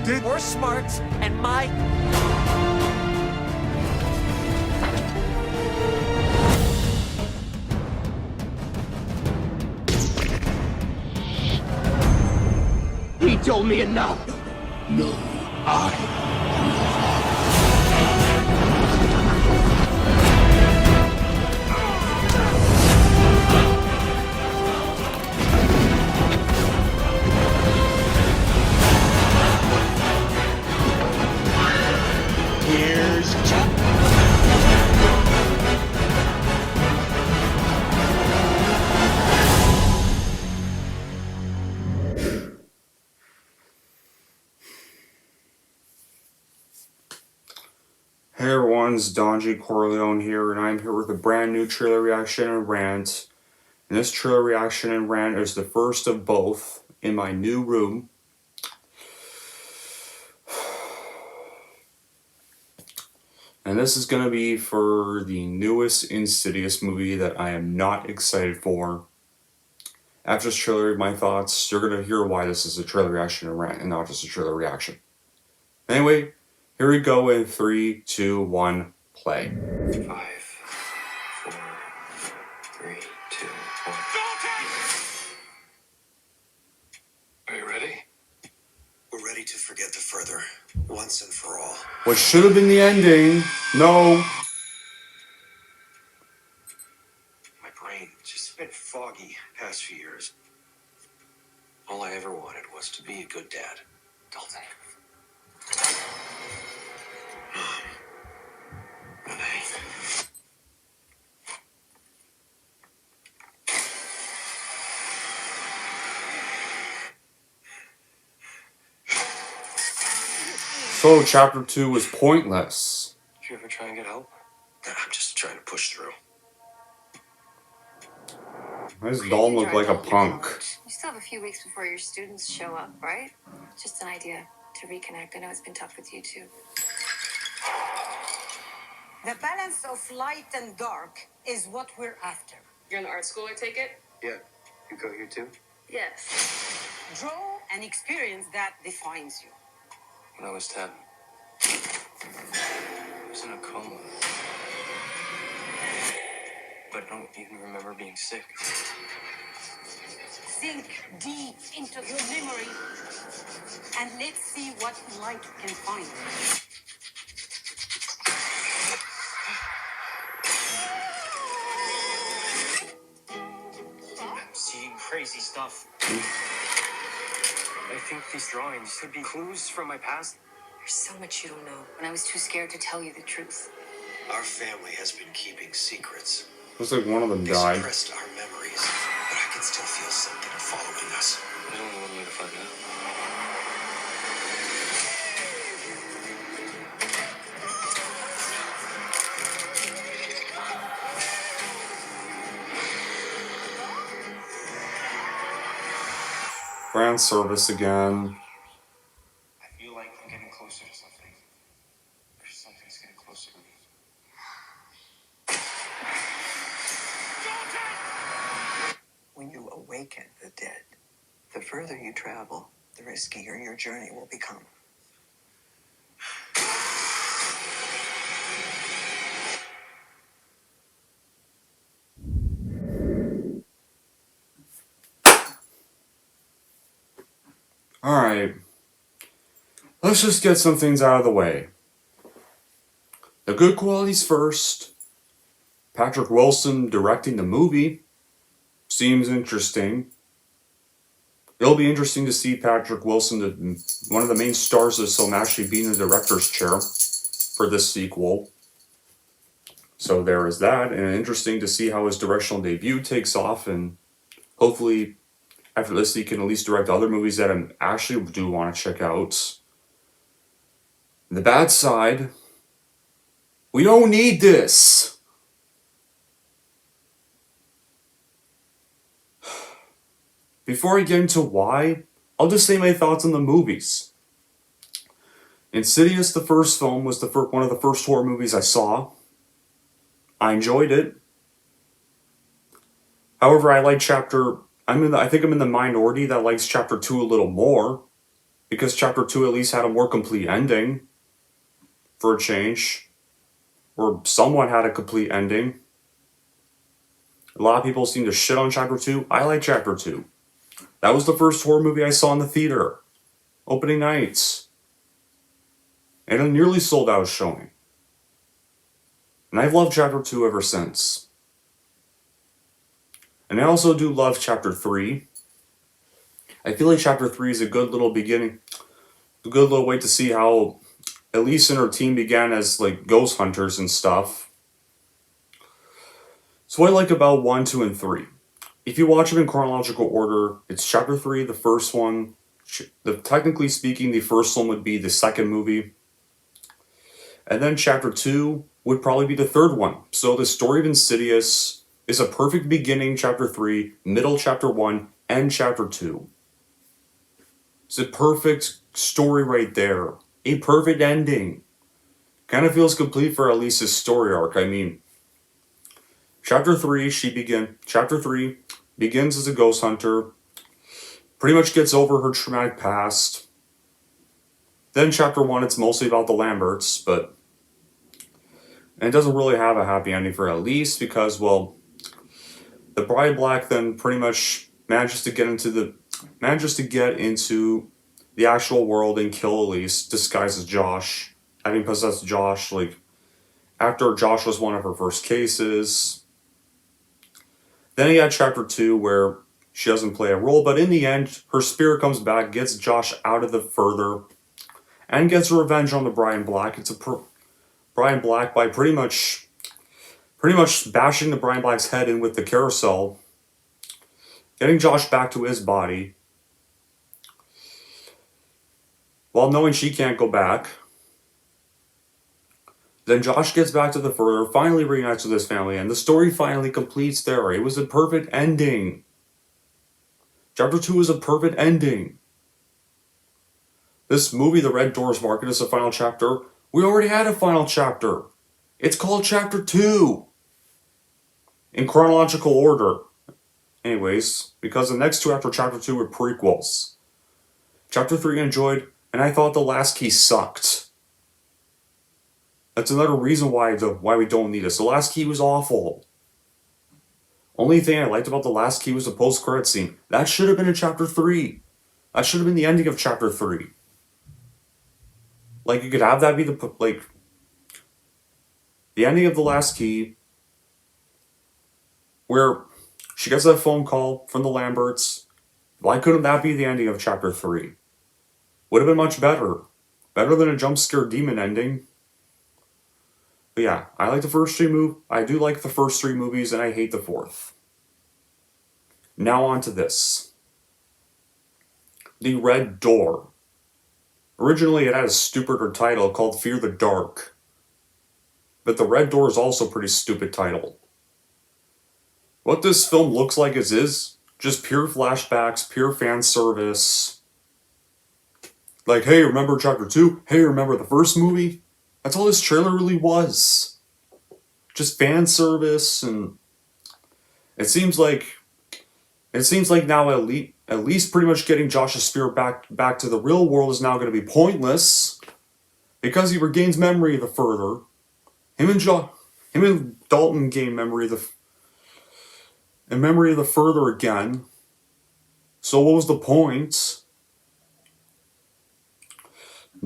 did. We're smart, and my... He told me enough. No, I. Here's Hey everyone, it's Donji Corleone here, and I'm here with a brand new trailer reaction and rant. And this trailer reaction and rant is the first of both in my new room. And this is going to be for the newest Insidious movie that I am not excited for. After this trailer, my thoughts, you're going to hear why this is a trailer reaction and rant and not just a trailer reaction. Anyway, here we go in 3, 2, 1, play. 5, 4, 3, 2, 1. Are you ready? We're ready to forget the further, once and for all. What should have been the ending, no. My brain just been foggy past few years. All I ever wanted was to be a good dad. Dalton. Renee. So, chapter 2 was pointless. Did you ever try and get help? I'm just trying to push through. Why does Dalton look like a punk? You still have a few weeks before your students show up, right? Just an idea to reconnect. I know it's been tough with you too. The balance of light and dark is what we're after. You're in the art school, I take it? Yeah. You go here too? Yes. Draw an experience that defines you. When I was 10, I was in a coma. But I don't even remember being sick. Sink deep into your memory and let's see what light can find. I'm seeing crazy stuff. I think these drawings could be clues from my past. There's so much you don't know, and I was too scared to tell you the truth. Our family has been keeping secrets. Looks like one of them They died. suppressed our memories, but I can still feel something following us. I don't want you to find out. Fan service again. I feel like I'm getting closer to something. Or something's getting closer to me. When you awaken the dead, the further you travel, the riskier your journey will become. Alright. Let's just get some things out of the way. The good qualities first. Patrick Wilson directing the movie. Seems interesting. It'll be interesting to see Patrick Wilson, one of the main stars of this film, actually being the director's chair for this sequel. So there is that, and interesting to see how his directional debut takes off, and hopefully after this he can at least direct other movies that I actually do want to check out. The bad side, we don't need this. Before I get into why, I'll just say my thoughts on the movies. Insidious, the first film, was one of the first horror movies I saw. I enjoyed it. However, I like I think I'm in the minority that likes chapter 2 a little more. because Chapter 2 at least had a more complete ending, for a change. Or somewhat had a complete ending. A lot of people seem to shit on Chapter 2. I like Chapter 2. That was the first horror movie I saw in the theater. Opening nights. And a nearly sold out showing. And I've loved Chapter 2 ever since. And I also do love Chapter 3. I feel like Chapter 3 is a good little beginning. A good little way to see how Elise and her team began as like ghost hunters and stuff. So what I like about 1, 2, and 3. If you watch them in chronological order, it's Chapter 3, the first one. Technically speaking, the first one would be the second movie. And then Chapter 2 would probably be the third one. So the story of Insidious is a perfect beginning, Chapter 3, middle, Chapter 1, and Chapter 2. It's a perfect story right there. A perfect ending. Kind of feels complete for Elise's story arc. I mean, Chapter 3 begins as a ghost hunter. Pretty much gets over her traumatic past. Then Chapter 1, it's mostly about the Lamberts, and it doesn't really have a happy ending for Elise because, well, the Bride Black then pretty much manages to get into the actual world and kill Elise, disguised as Josh, having possessed Josh, like, after Josh was one of her first cases. Then you got Chapter 2, where she doesn't play a role, but in the end, her spirit comes back, gets Josh out of the further, and gets revenge on the Brian Black. It's Brian Black by pretty much bashing the Brian Black's head in with the carousel, getting Josh back to his body, while knowing she can't go back. Then Josh gets back to the further, finally reunites with his family, and the story finally completes there. It was a perfect ending. Chapter 2 is a perfect ending. This movie, The Red Doors, marketed as a final chapter. We already had a final chapter. It's called Chapter 2. In chronological order. Anyways, because the next two after Chapter 2 were prequels. Chapter 3 I enjoyed, and I thought The Last Key sucked. That's another reason why we don't need this. The Last Key was awful. Only thing I liked about The Last Key was the post-credit scene. That should have been in Chapter 3. That should have been the ending of Chapter 3. Like, you could have that be the ending of The Last Key, where she gets that phone call from the Lamberts. Why couldn't that be the ending of Chapter 3? Would have been much better. Better than a jump scare demon ending. But yeah, I like the first three I do like the first three movies, and I hate the fourth. Now on to this. The Red Door. Originally it had a stupider title called Fear the Dark. But The Red Door is also a pretty stupid title. What this film looks like is just pure flashbacks, pure fan service. Like, hey, remember Chapter 2? Hey, remember the first movie? That's all this trailer really was. Just fan service, and it seems like now at least pretty much getting Josh's spirit back to the real world is now going to be pointless because he regains memory of the further. Him and Dalton gain memory of the further again. So what was the point?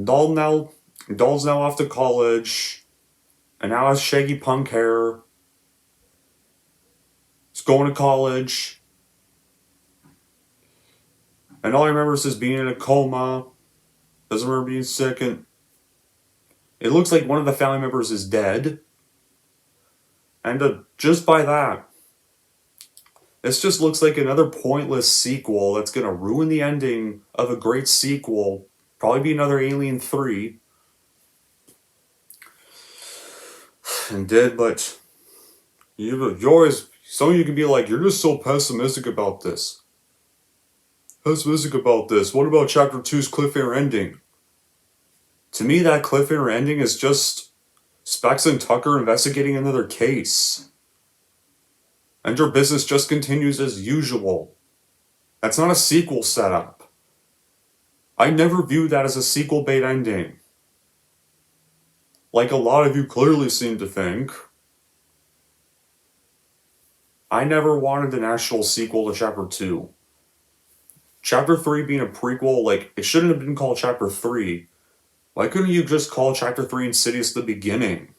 Dalton's now off to college, and now has shaggy punk hair. He's going to college. And all he remembers is being in a coma. Doesn't remember being sick, and it looks like one of the family members is dead. And just by that, this just looks like another pointless sequel that's going to ruin the ending of a great sequel. Probably be another Alien 3. And did, but you always, some of you can be like, you're just so pessimistic about this. What about Chapter 2's cliffhanger ending? To me, that cliffhanger ending is just Specs and Tucker investigating another case. And your business just continues as usual. That's not a sequel setup. I never viewed that as a sequel bait ending. Like a lot of you clearly seem to think. I never wanted an actual sequel to Chapter 2. Chapter 3 being a prequel, like, it shouldn't have been called Chapter 3. Why couldn't you just call Chapter 3 Insidious the beginning?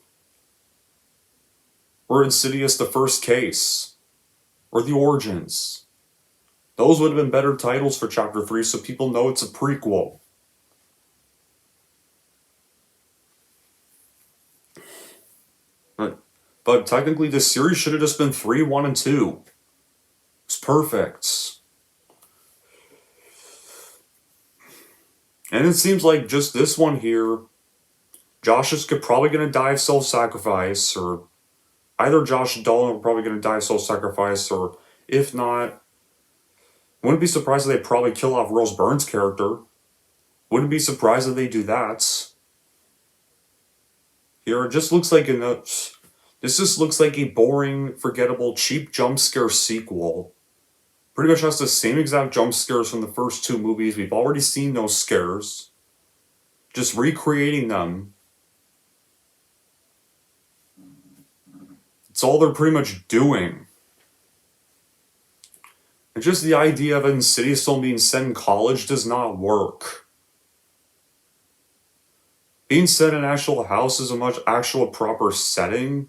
Or Insidious the first case? Or the origins? Those would have been better titles for Chapter 3 so people know it's a prequel. But technically this series should have just been 3, 1, and 2. It's perfect. And it seems like just this one here, Josh is probably going to die of self-sacrifice, or either Josh and Dolan are probably going to die of self-sacrifice, or if not, wouldn't be surprised if they probably kill off Rose Byrne's character. Wouldn't be surprised if they do that. Here, it just looks like this just looks like a boring, forgettable, cheap jump scare sequel. Pretty much has the same exact jump scares from the first 2 movies. We've already seen those scares. Just recreating them. It's all they're pretty much doing. And just the idea of an Insidious film being set in college does not work. Being set in an actual house is a much actual proper setting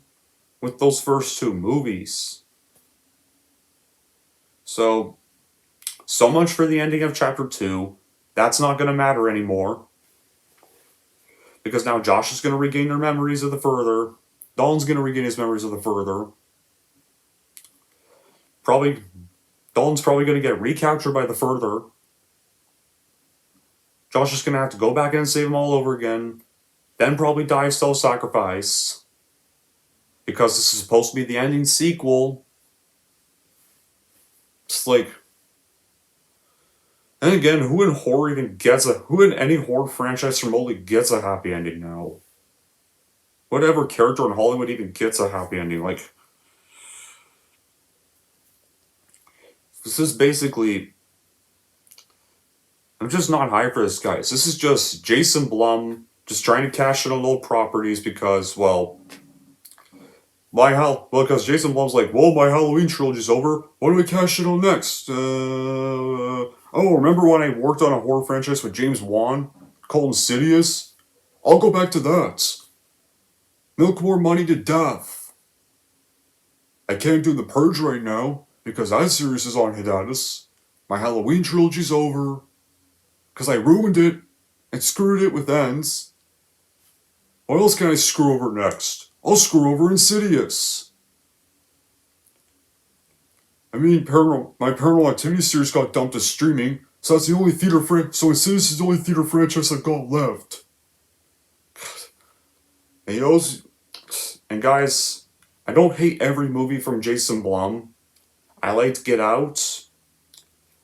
with those first 2 movies. So much for the ending of Chapter 2. That's not going to matter anymore. Because now Josh is going to regain their memories of the further. Dolan's going to regain his memories of the further. Dolan's probably going to get recaptured by the further. Josh is going to have to go back in and save them all over again. Then probably die of self-sacrifice. Because this is supposed to be the ending sequel. It's like... And again, who in any horror franchise remotely gets a happy ending now? Whatever character in Hollywood even gets a happy ending, like... This is basically... I'm just not hyped for this, guys. This is just Jason Blum just trying to cash in on old properties because, well... because Jason Blum's like, well, my Halloween trilogy's over. What do we cash in on next? Remember when I worked on a horror franchise with James Wan called Insidious? I'll go back to that. Milk more money to death. I can't do The Purge right now because that series is on hiatus. My Halloween trilogy's over because I ruined it and screwed it with ends. What else can I screw over next? I'll screw over Insidious. I mean, my Paranormal Activity series got dumped as streaming, so that's the only so Insidious is the only theater franchise I've got left. And guys, I don't hate every movie from Jason Blum. I liked Get Out.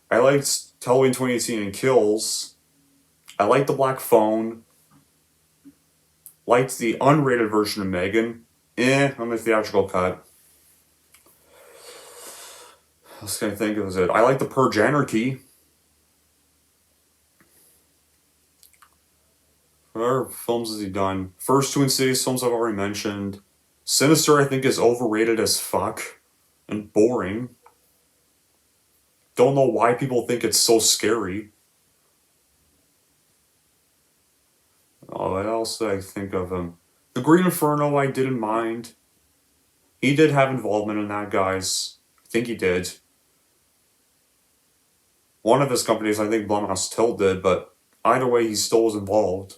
I liked Halloween 2018 and Kills. I liked The Black Phone. Liked the unrated version of Megan. On the theatrical cut. I was going to think of it. I like The Purge Anarchy. What other films has he done? First 2 Insidious films I've already mentioned. Sinister I think is overrated as fuck. And boring. Don't know why people think it's so scary. Oh, what else did I think of him? The Green Inferno I didn't mind. He did have involvement in that, guys. I think he did. One of his companies, I think Blumhouse still did, but either way, he still was involved.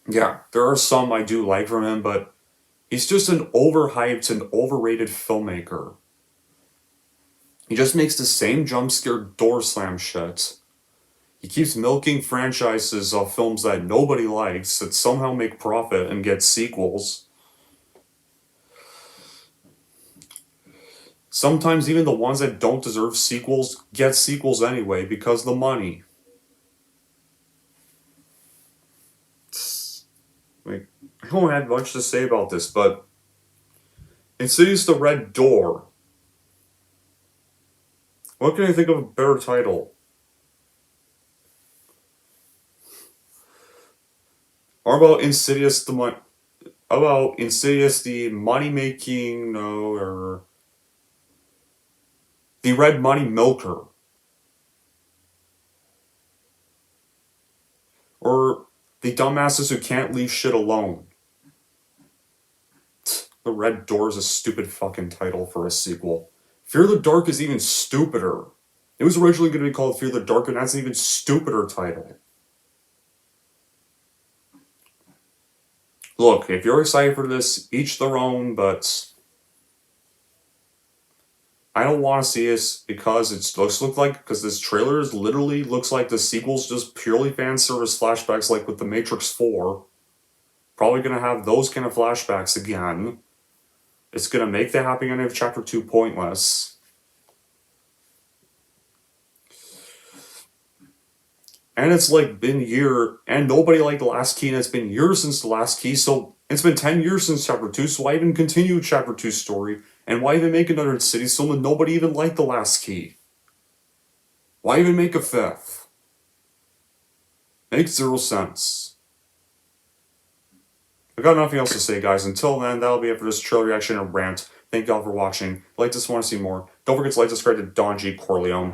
Yeah, there are some I do like from him, but he's just an overhyped and overrated filmmaker. He just makes the same jump scare door slam shit. He keeps milking franchises of films that nobody likes that somehow make profit and get sequels. Sometimes even the ones that don't deserve sequels get sequels anyway because the money. Like, I don't have much to say about this, but Insidious the Red Door. What can I think of a better title? Or about Insidious the money making, no, or the Red Money Milker. Or the dumbasses who can't leave shit alone. The Red Door is a stupid fucking title for a sequel. Fear the Dark is even stupider. It was originally going to be called Fear the Dark, and that's an even stupider title. Look, if you're excited for this, each their own, but I don't want to see this because because this trailer literally looks like the sequel's just purely fan service flashbacks like with The Matrix 4. Probably going to have those kind of flashbacks again. It's going to make the happy ending of Chapter 2 pointless. And it's like been and nobody liked The Last Key, and it's been years since The Last Key, so it's been 10 years since Chapter 2, so why even continue Chapter 2's story? And why even make another Insidious film when nobody even liked The Last Key? Why even make a fifth? Makes zero sense. I've got nothing else to say, guys. Until then, that'll be it for this trailer reaction and rant. Thank y'all for watching. Like this, want to see more. Don't forget to like, subscribe to Don G. Corleone.